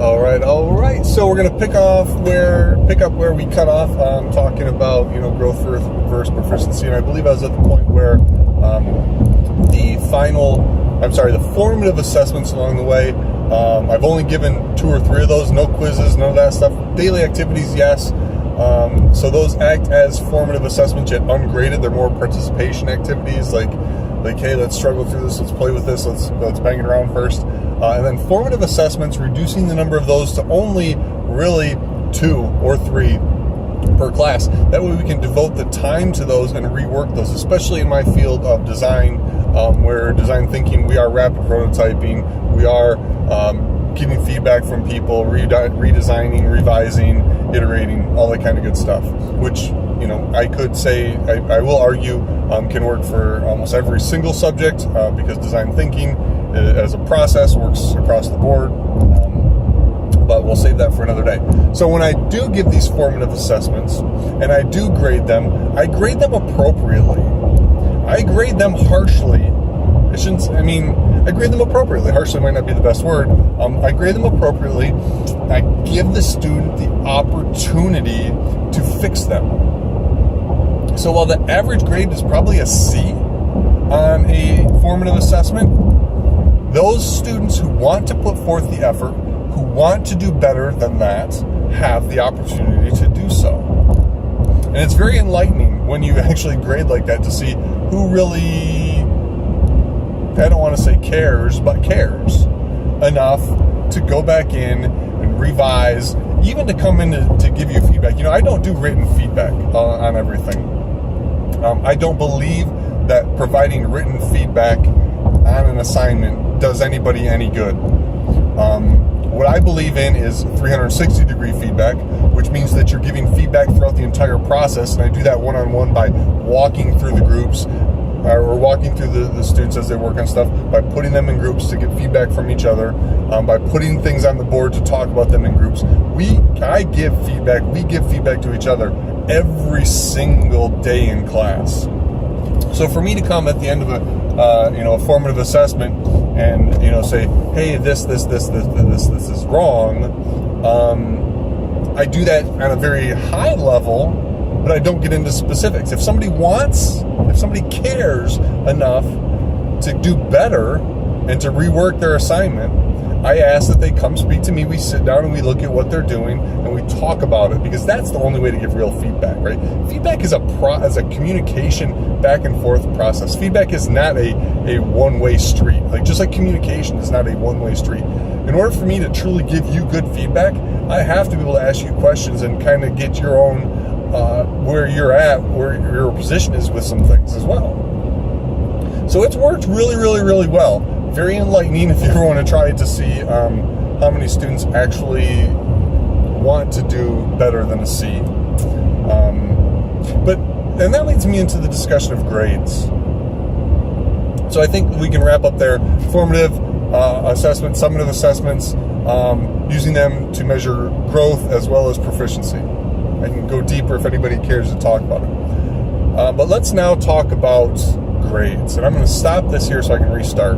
All right. So we're gonna pick up where we cut off, talking about growth versus proficiency, and I believe I was at the point where the formative assessments along the way. I've only given 2 or 3 of those. No quizzes, none of that stuff. Daily activities, yes. So those act as formative assessments, yet ungraded. They're more participation activities, like hey, let's struggle through this, let's play with this, let's bang it around first. And then formative assessments, reducing the number of those to only really 2 or 3 per class. That way we can devote the time to those and rework those, especially in my field of design, where design thinking, we are rapid prototyping, we are getting feedback from people, redesigning, revising, iterating, all that kind of good stuff, which I could say, I will argue, can work for almost every single subject, because design thinking as a process works across the board, but we'll save that for another day. So when I do give these formative assessments and I do grade them, I grade them appropriately. I grade them harshly. I grade them appropriately. Harshly might not be the best word. I grade them appropriately. I give the student the opportunity to fix them. So while the average grade is probably a C on a formative assessment, those students who want to put forth the effort, who want to do better than that, have the opportunity to do so. And it's very enlightening when you actually grade like that to see who really, I don't want to say cares, but cares enough to go back in and revise, even to come in to give you feedback. I don't do written feedback on everything. I don't believe that providing written feedback on an assignment does anybody any good. What I believe in is 360-degree feedback, which means that you're giving feedback throughout the entire process, and I do that one-on-one by walking through the groups, or walking through the students as they work on stuff, by putting them in groups to get feedback from each other, by putting things on the board to talk about them in groups. I give feedback, we give feedback to each other every single day in class. So for me to come at the end of a formative assessment and say, hey, this is wrong, I do that on a very high level, but I don't get into specifics. If somebody cares enough to do better and to rework their assignment, I ask that they come speak to me. We sit down and we look at what they're doing and we talk about it, because that's the only way to give real feedback, right? Feedback is a communication back and forth process. Feedback is not a one-way street. Just like communication is not a one-way street. In order for me to truly give you good feedback, I have to be able to ask you questions and kind of get your own, where you're at, where your position is with some things as well. So it's worked really, really, really well. Very enlightening if you ever want to try it, to see how many students actually want to do better than a C. And that leads me into the discussion of grades. So I think we can wrap up there. Formative assessments, summative assessments, using them to measure growth as well as proficiency. I can go deeper if anybody cares to talk about it. But let's now talk about grades. And I'm going to stop this here so I can restart.